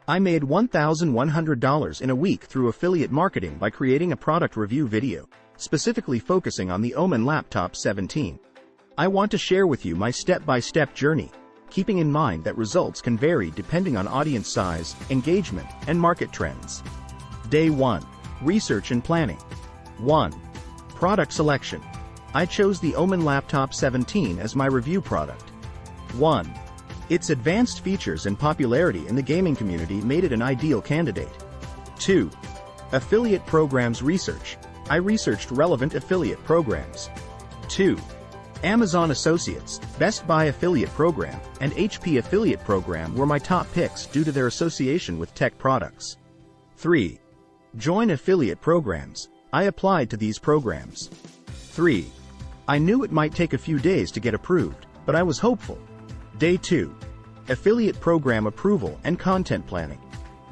I made $1,100 in a week through affiliate marketing by creating a product review video, specifically focusing on the Omen Laptop 17. I want to share with you my step-by-step journey, keeping in mind that results can vary depending on audience size, engagement, and market trends. Day 1. Research and planning. 1. Product selection. I chose the Omen Laptop 17 as my review product. 1. Its advanced features and popularity in the gaming community made it an ideal candidate. 2. Affiliate programs research. I researched relevant affiliate programs. 2. Amazon Associates, Best Buy affiliate program, and HP affiliate program were my top picks due to their association with tech products. 3. Join affiliate programs. I applied to these programs. 3. I knew it might take a few days to get approved, but I was hopeful. Day 2. Affiliate program approval and content planning.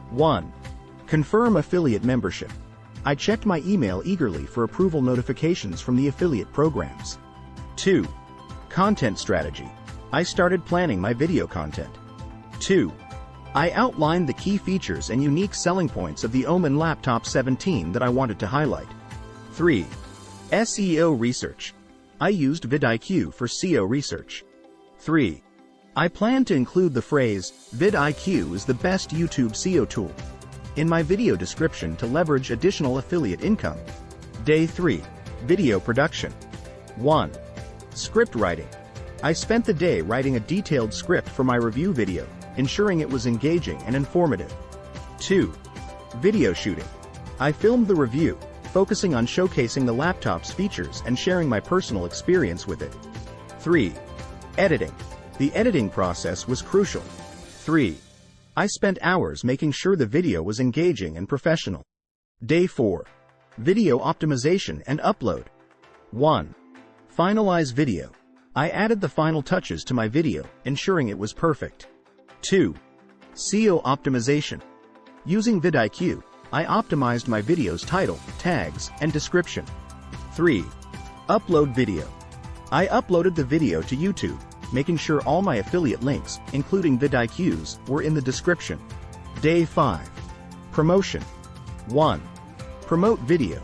1. Confirm affiliate membership. I checked my email eagerly for approval notifications from the affiliate programs. 2. Content strategy. I started planning my video content. 2. I outlined the key features and unique selling points of the Omen Laptop 17 that I wanted to highlight. 3. SEO research. I used vidIQ for SEO research. 3. I plan to include the phrase, vidIQ is the best YouTube SEO tool, in my video description to leverage additional affiliate income. Day 3. Video production. 1. Script writing. I spent the day writing a detailed script for my review video, ensuring it was engaging and informative. 2. Video shooting. I filmed the review, focusing on showcasing the laptop's features and sharing my personal experience with it. 3. Editing. The editing process was crucial. 3. I spent hours making sure the video was engaging and professional. Day 4. Video optimization and upload. 1. Finalize video. I added the final touches to my video, ensuring it was perfect. 2. SEO optimization. Using vidIQ, I optimized my video's title, tags, and description. 3. Upload video. I uploaded the video to YouTube, making sure all my affiliate links, including vidIQ's, were in the description. Day 5. Promotion. 1. Promote video.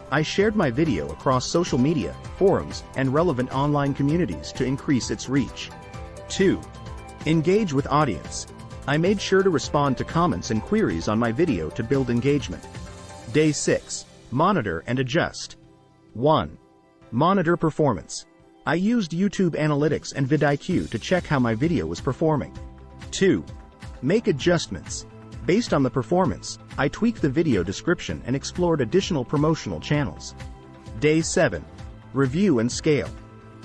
I shared my video across social media, forums, and relevant online communities to increase its reach. 2. Engage with audience. I made sure to respond to comments and queries on my video to build engagement. Day 6. Monitor and adjust. 1. Monitor performance. I used YouTube Analytics and vidIQ to check how my video was performing. 2. Make adjustments. Based on the performance, I tweaked the video description and explored additional promotional channels. Day 7. Review and scale.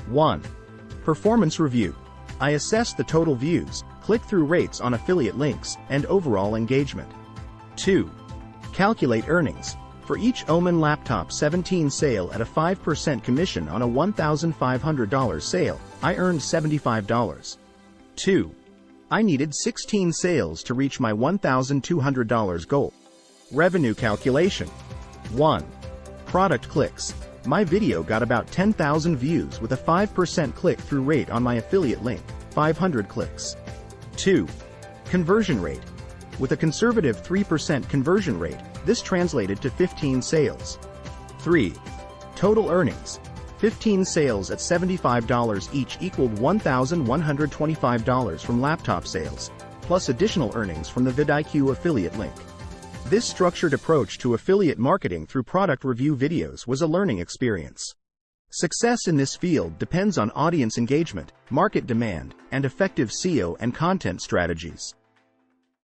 1. Performance review. I assessed the total views, click-through rates on affiliate links, and overall engagement. 2. Calculate earnings. For each Omen Laptop 17 sale at a 5% commission on a $1,500 sale, I earned $75. 2. I needed 16 sales to reach my $1,200 goal. Revenue calculation. 1. Product clicks. My video got about 10,000 views with a 5% click-through rate on my affiliate link, 500 clicks. 2. Conversion rate. With a conservative 3% conversion rate, this translated to 15 sales. 3. Total earnings. 15 sales at $75 each equaled $1,125 from laptop sales, plus additional earnings from the vidIQ affiliate link. This structured approach to affiliate marketing through product review videos was a learning experience. Success in this field depends on audience engagement, market demand, and effective SEO and content strategies.